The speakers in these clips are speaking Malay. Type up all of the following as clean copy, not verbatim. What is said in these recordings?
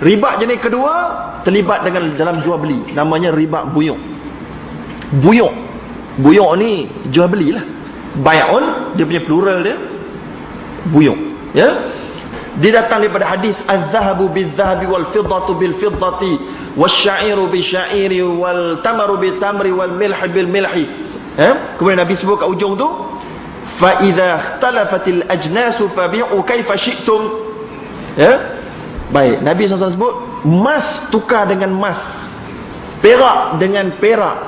Riba jenis kedua terlibat dengan dalam jual beli, namanya riba buyuk. Buyuk ni jual beli lah. Bai'un, dia punya plural dia buyuk, ya. Dia datang daripada hadis az-zahabu bil-zahabi wal-fiddatu bil-fiddati wasy-sya'iru bisy-sya'iri wal-tamaru bil-tamri wal-milhi bil-milhi. Kemudian Nabi sebut kat ujung tu, fa idza ikhtalafatil ajnasu fabi'u kaifa syi'tum. Baik, Nabi SAW sebut emas tukar dengan emas, perak dengan perak,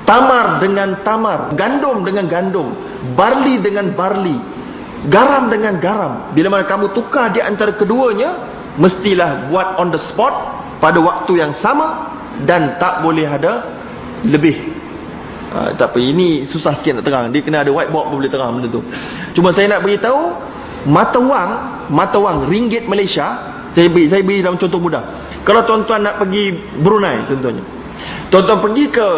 tamar dengan tamar, gandum dengan gandum, barli dengan barli, garam dengan garam. Bila mana kamu tukar di antara keduanya, mestilah buat on the spot pada waktu yang sama dan tak boleh ada lebih. Tak apa, ini susah sikit nak terang. Dia kena ada whiteboard pun boleh terang benda tu. Cuma saya nak beritahu, mata wang ringgit Malaysia, saya beri dalam contoh mudah. Kalau tuan-tuan nak pergi Brunei contohnya, tuan-tuan pergi ke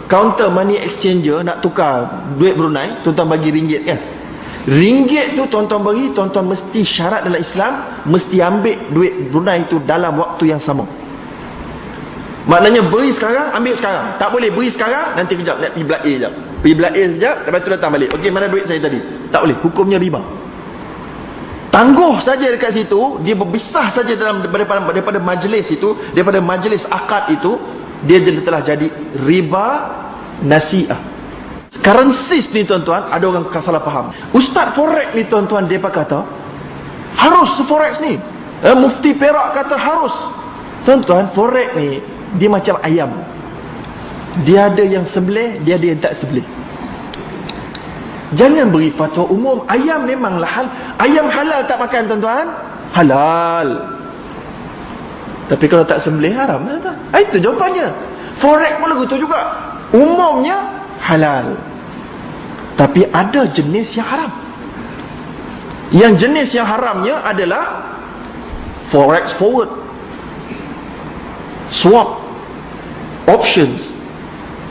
counter money exchanger nak tukar duit Brunei, tuan-tuan bagi ringgit kan. Ringgit tu tuan-tuan bagi, tuan-tuan mesti syarat dalam Islam, mesti ambil duit Brunei tu dalam waktu yang sama. Maknanya beri sekarang, ambil sekarang. Tak boleh beri sekarang, nanti kejap nak pergi belah A sekejap, pergi belah A sekejap, lepas tu datang balik. Okey, mana duit saya tadi? Tak boleh, hukumnya riba. Tangguh saja dekat situ, dia berpisah saja daripada majlis itu, daripada majlis akad itu, dia telah jadi riba nasi'ah. Currencies ni tuan-tuan, ada orang salah faham. Ustaz forex ni tuan-tuan, dia kata harus forex ni. Mufti Perak kata harus. Tuan-tuan, forex ni dia macam ayam. Dia ada yang sembelih, dia ada yang tak sembelih. Jangan beri fatwa umum. Ayam memanglah halal. Ayam halal tak makan tuan-tuan? Halal. Tapi kalau tak sembelih haram tuan-tuan. Itu jawapannya. Forex pun lagu tu juga. Umumnya halal. Tapi ada jenis yang haram. Yang jenis yang haramnya adalah forex forward, swap, options,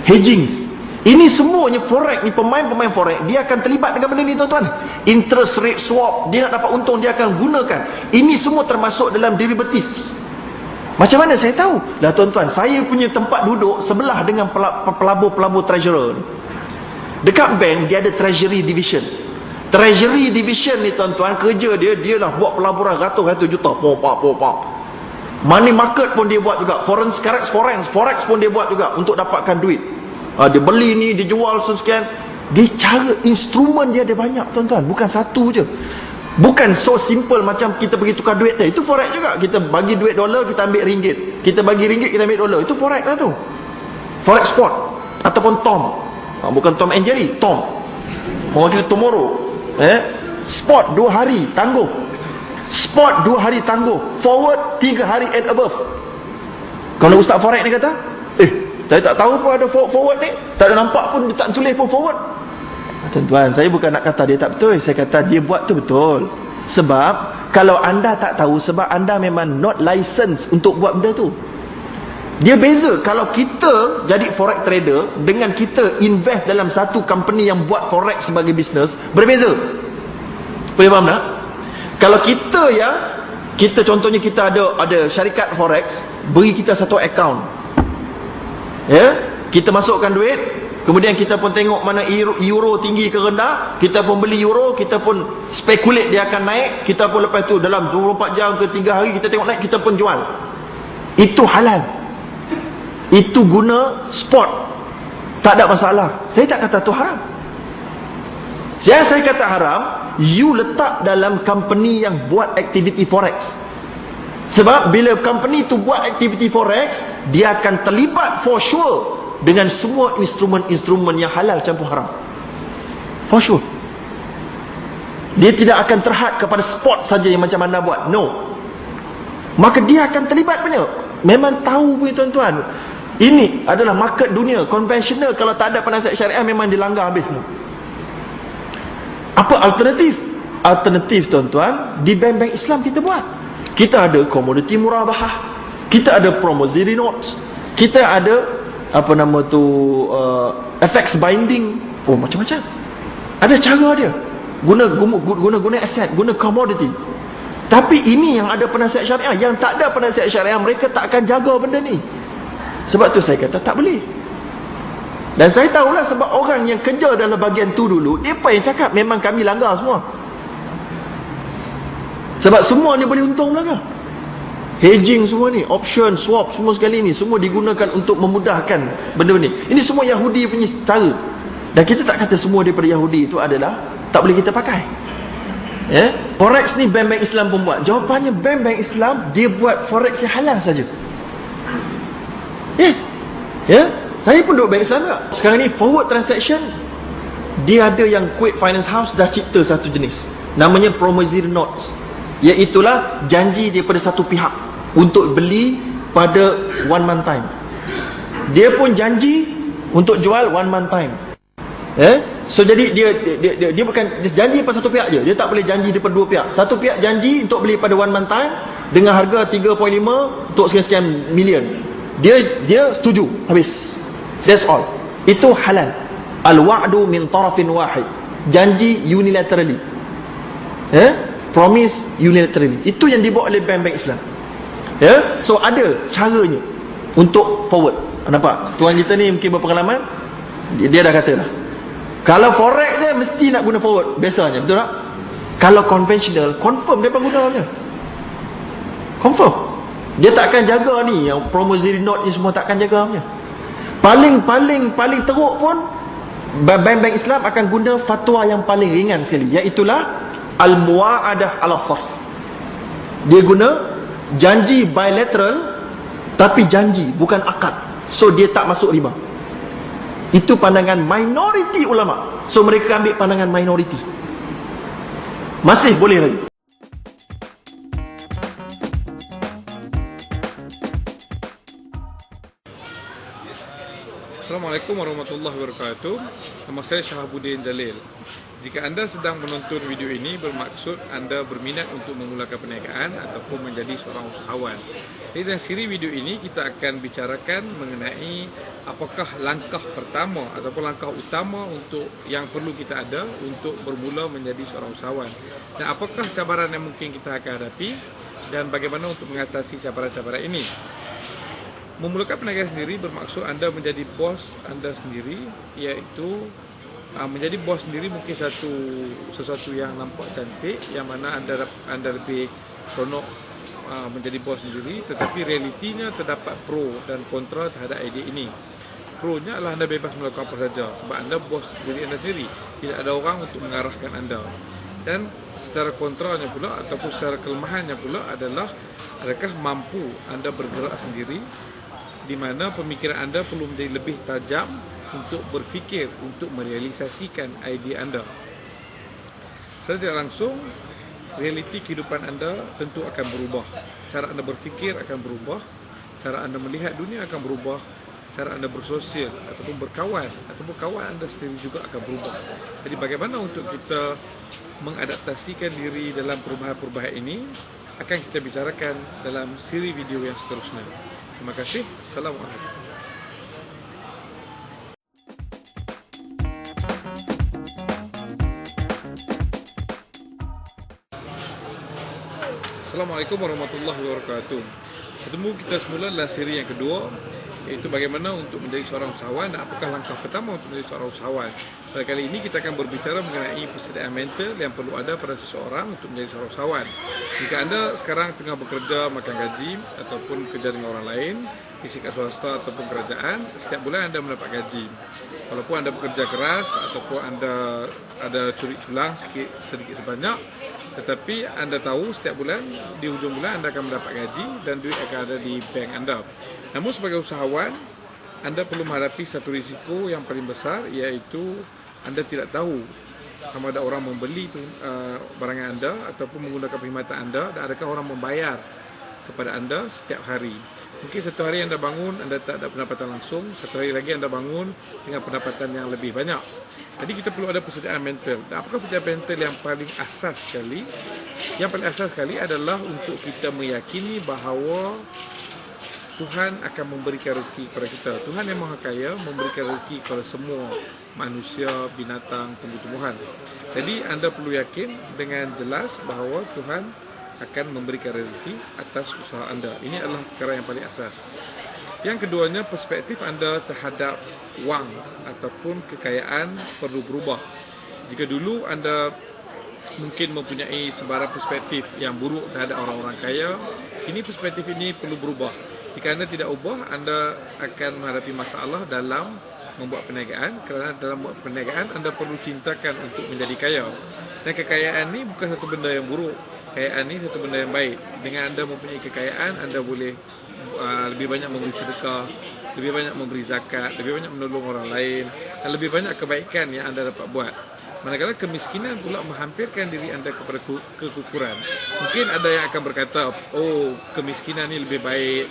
hedgings. Ini semuanya forex ni, pemain-pemain forex dia akan terlibat dengan benda ni tuan-tuan. Interest rate swap, dia nak dapat untung dia akan gunakan. Ini semua termasuk dalam derivatives. Macam mana saya tahu? Lah tuan-tuan, saya punya tempat duduk sebelah dengan pelabur-pelabur treasurer ni. Dekat bank dia ada treasury division. Treasury division ni tuan-tuan, kerja dia lah buat pelaburan ratus-ratus juta. Money market pun dia buat juga. Forex pun dia buat juga untuk dapatkan duit. Dia beli ni, dia jual sekian. Dia cara instrumen dia ada banyak tuan-tuan, bukan satu je. Bukan so simple macam kita pergi tukar duit tu. Itu forex juga. Kita bagi duit dolar, kita ambil ringgit. Kita bagi ringgit, kita ambil dolar. Itu forex lah tu. Forex spot ataupun Tom. Bukan Tom and Jerry, Tom. Orang kita tomorrow. Spot 2 hari tangguh. Spot 2 hari tangguh. Forward 3 hari and above. Kalau Ustaz forex ni kata, saya tak tahu pun ada forward ni. Tak ada nampak pun, tak tulis pun forward. Tuan-tuan, saya bukan nak kata dia tak betul. Saya kata dia buat tu betul. Sebab kalau anda tak tahu, sebab anda memang not license untuk buat benda tu. Dia beza kalau kita jadi forex trader dengan kita invest dalam satu company yang buat forex sebagai bisnes, berbeza. Boleh faham tak? Kalau kita contohnya kita ada syarikat forex, beri kita satu account. Kita masukkan duit, kemudian kita pun tengok mana euro tinggi ke rendah, kita pun beli euro, kita pun speculate dia akan naik, kita pun lepas tu dalam 24 jam ke 3 hari kita tengok naik, kita pun jual. Itu halal. Itu guna spot, tak ada masalah. Saya tak kata tu haram. Saya kata haram, you letak dalam company yang buat aktiviti forex. Sebab bila company tu buat aktiviti forex, dia akan terlibat for sure dengan semua instrumen-instrumen yang halal campur haram. For sure. Dia tidak akan terhad kepada spot saja yang macam anda buat. No. Maka dia akan terlibat punya. Memang tahu punya tuan-tuan. Ini adalah market dunia konvensional. Kalau tak ada penasihat syariah, memang dilanggar habis semua. Apa alternatif? Alternatif tuan-tuan, di bank-bank Islam kita buat. Kita ada komoditi murabahah, kita ada promissory notes, kita ada FX binding. Macam-macam. Ada cara dia. Guna aset, guna komoditi. Tapi ini yang ada penasihat syariah. Yang tak ada penasihat syariah, mereka tak akan jaga benda ni. Sebab tu saya kata tak boleh. Dan saya tahulah sebab orang yang kerja dalam bahagian tu dulu, dia apa yang cakap memang kami langgar semua. Sebab semua ni boleh untung belaka. Hedging semua ni, option, swap, semua sekali ni, semua digunakan untuk memudahkan benda ni. Ini semua Yahudi punya cara. Dan kita tak kata semua daripada Yahudi itu adalah tak boleh kita pakai. Forex ni bank-bank Islam pun buat. Jawapannya bank-bank Islam dia buat forex yang halal saja. Yes. Saya pun duduk bank Islam juga. Sekarang ni forward transaction, dia ada yang Kuwait Finance House dah cipta satu jenis. Namanya promissory notes. Iaitulah janji daripada satu pihak untuk beli pada 1 month time. Dia pun janji untuk jual 1 month time. So jadi dia bukan janji pada satu pihak je. Dia tak boleh janji daripada dua pihak. Satu pihak janji untuk beli pada 1 month time dengan harga 3.5 untuk sekian-sekian million. Dia setuju, habis. That's all. Itu halal. Al-wa'du min tarafin wahid. Janji unilaterally. Promise unilaterally. Itu yang dibuat oleh bank-bank Islam. So ada caranya untuk forward. Nampak? Tuan kita ni mungkin berpengalaman. Dia dah kata dah. Kalau forex dia mesti nak guna forward biasanya, betul tak? Kalau conventional, confirm dia guna punya. Confirm. Dia tak akan jaga ni, yang promissory note ni semua tak akan jaga punya. Paling teruk pun bank-bank Islam akan guna fatwa yang paling ringan sekali, iaitulah al-muwa'adah ala sarf. Dia guna janji bilateral, tapi janji bukan akad. So dia tak masuk riba. Itu pandangan minoriti ulama. So mereka ambil pandangan minoriti. Masih boleh lagi. Assalamualaikum warahmatullahi wabarakatuh. Nama saya Syahabuddin Jalil. Jika anda sedang menonton video ini, bermaksud anda berminat untuk memulakan perniagaan ataupun menjadi seorang usahawan. Jadi dalam siri video ini kita akan bicarakan mengenai apakah langkah pertama ataupun langkah utama untuk yang perlu kita ada untuk bermula menjadi seorang usahawan, dan apakah cabaran yang mungkin kita akan hadapi dan bagaimana untuk mengatasi cabaran-cabaran ini. Memulakan perniagaan sendiri bermaksud anda menjadi bos anda sendiri, iaitu menjadi bos sendiri mungkin sesuatu yang nampak cantik, yang mana anda lebih seronok menjadi bos sendiri, tetapi realitinya terdapat pro dan kontra terhadap idea ini. Pro-nya adalah anda bebas melakukan apa saja sebab anda bos diri anda sendiri, tidak ada orang untuk mengarahkan anda. Dan secara kontranya pula ataupun secara kelemahannya pula adalah adakah mampu anda bergerak sendiri, di mana pemikiran anda perlu menjadi lebih tajam untuk berfikir, untuk merealisasikan idea anda. Secara tidak langsung, realiti kehidupan anda tentu akan berubah. Cara anda berfikir akan berubah, cara anda melihat dunia akan berubah, cara anda bersosial ataupun berkawan ataupun kawan anda sendiri juga akan berubah. Jadi bagaimana untuk kita mengadaptasikan diri dalam perubahan-perubahan ini akan kita bicarakan dalam siri video yang seterusnya. Terima kasih. Assalamualaikum. Assalamualaikum warahmatullahi wabarakatuh. Bertemu kita semula dalam siri yang kedua, iaitu bagaimana untuk menjadi seorang usahawan dan apakah langkah pertama untuk menjadi seorang usahawan. Pada kali ini kita akan berbicara mengenai persediaan mental yang perlu ada pada seseorang untuk menjadi seorang usahawan. Jika anda sekarang tengah bekerja makan gaji ataupun kerja dengan orang lain, di syarikat swasta ataupun kerajaan, setiap bulan anda mendapat gaji. Walaupun anda bekerja keras ataupun anda ada curi tulang sedikit sebanyak, tetapi anda tahu setiap bulan, di hujung bulan anda akan mendapat gaji dan duit akan ada di bank anda. Namun sebagai usahawan, anda perlu menghadapi satu risiko yang paling besar, iaitu anda tidak tahu sama ada orang membeli barangan anda ataupun menggunakan perkhidmatan anda, dan adakah orang membayar kepada anda setiap hari. Mungkin satu hari anda bangun, anda tak ada pendapatan langsung, satu hari lagi anda bangun dengan pendapatan yang lebih banyak. Jadi kita perlu ada persediaan mental. Dan apakah persediaan mental yang paling asas sekali? Yang paling asas sekali adalah untuk kita meyakini bahawa Tuhan akan memberikan rezeki kepada kita. Tuhan yang Maha Kaya memberikan rezeki kepada semua manusia, binatang, tumbuh-tumbuhan. Jadi anda perlu yakin dengan jelas bahawa Tuhan akan memberikan rezeki atas usaha anda. Ini adalah perkara yang paling asas. Yang keduanya, perspektif anda terhadap wang ataupun kekayaan perlu berubah. Jika dulu anda mungkin mempunyai sebarang perspektif yang buruk terhadap orang-orang kaya, kini perspektif ini perlu berubah. Jika anda tidak ubah, anda akan menghadapi masalah dalam membuat perniagaan, kerana dalam membuat perniagaan anda perlu cintakan untuk menjadi kaya. Dan kekayaan ini bukan satu benda yang buruk. Kekayaan ini satu benda yang baik. Dengan anda mempunyai kekayaan, anda boleh lebih banyak memberi sedekah, lebih banyak memberi zakat, lebih banyak menolong orang lain, dan lebih banyak kebaikan yang anda dapat buat. Manakala kemiskinan pula menghampirkan diri anda kepada kekufuran. Mungkin ada yang akan berkata, oh, kemiskinan ni lebih baik,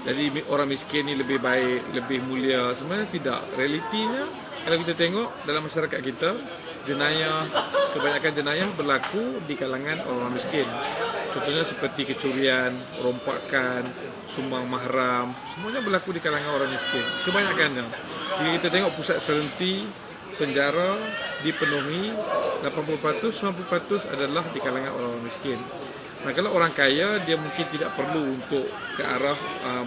jadi orang miskin ni lebih baik, lebih mulia. Sebenarnya tidak. Realitinya, kalau kita tengok dalam masyarakat kita, kebanyakan jenayah berlaku di kalangan orang miskin. Contohnya seperti kecurian, rompakan, sumbang mahram, semuanya berlaku di kalangan orang miskin. Kebanyakannya. Jika kita tengok pusat serenti, penjara dipenuhi 80%, 90% adalah di kalangan orang miskin. Nah, kalau orang kaya, dia mungkin tidak perlu untuk ke arah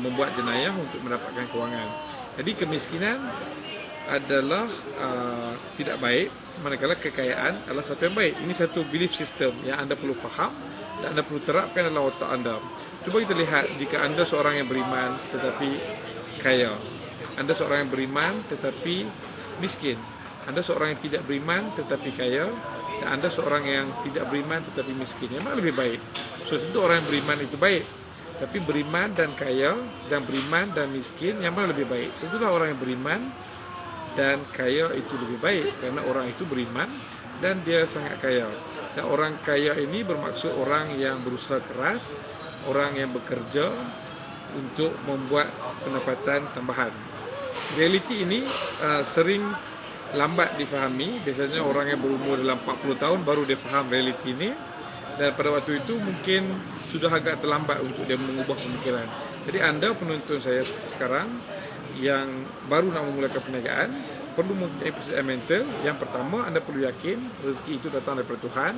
membuat jenayah untuk mendapatkan kewangan. Jadi kemiskinan adalah tidak baik, manakala kekayaan adalah satu yang baik. Ini satu belief system yang anda perlu faham dan anda perlu terapkan dalam otak anda. Cuba kita lihat, jika anda seorang yang beriman tetapi kaya, anda seorang yang beriman tetapi miskin, anda seorang yang tidak beriman tetapi kaya, dan anda seorang yang tidak beriman tetapi miskin, yang mana lebih baik? So, tentu orang yang beriman itu baik. Tapi beriman dan kaya, dan beriman dan miskin, yang mana lebih baik? Tentulah orang yang beriman dan kaya itu lebih baik, kerana orang itu beriman dan dia sangat kaya. Dan orang kaya ini bermaksud orang yang berusaha keras, orang yang bekerja untuk membuat pendapatan tambahan. Realiti ini sering lambat difahami. Biasanya orang yang berumur dalam 40 tahun baru dia faham realiti ini, dan pada waktu itu mungkin sudah agak terlambat untuk dia mengubah pemikiran. Jadi anda, penonton saya sekarang yang baru nak memulakan perniagaan, perlu mempunyai persediaan mental. Yang pertama, anda perlu yakin rezeki itu datang daripada Tuhan,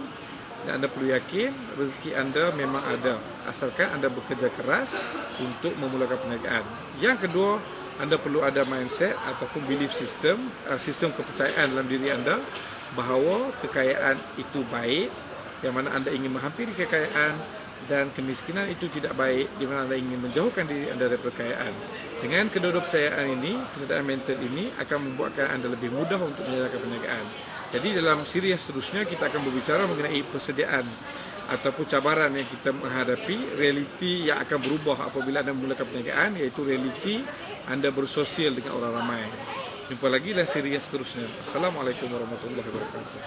dan anda perlu yakin rezeki anda memang ada, asalkan anda bekerja keras untuk memulakan perniagaan. Yang kedua, anda perlu ada mindset ataupun belief system, sistem kepercayaan dalam diri anda bahawa kekayaan itu baik, yang mana anda ingin menghampiri kekayaan, dan kemiskinan itu tidak baik, di mana anda ingin menjauhkan diri anda dari kekayaan. Dengan kedua-dua percayaan ini, persediaan mental ini akan membuatkan anda lebih mudah untuk menjalankan perniagaan. Jadi dalam siri yang seterusnya kita akan berbicara mengenai persediaan ataupun cabaran yang kita menghadapi, realiti yang akan berubah apabila anda memulakan perniagaan, iaitu realiti anda bersosial dengan orang ramai. Jumpa lagi dalam siri yang seterusnya. Assalamualaikum warahmatullahi wabarakatuh.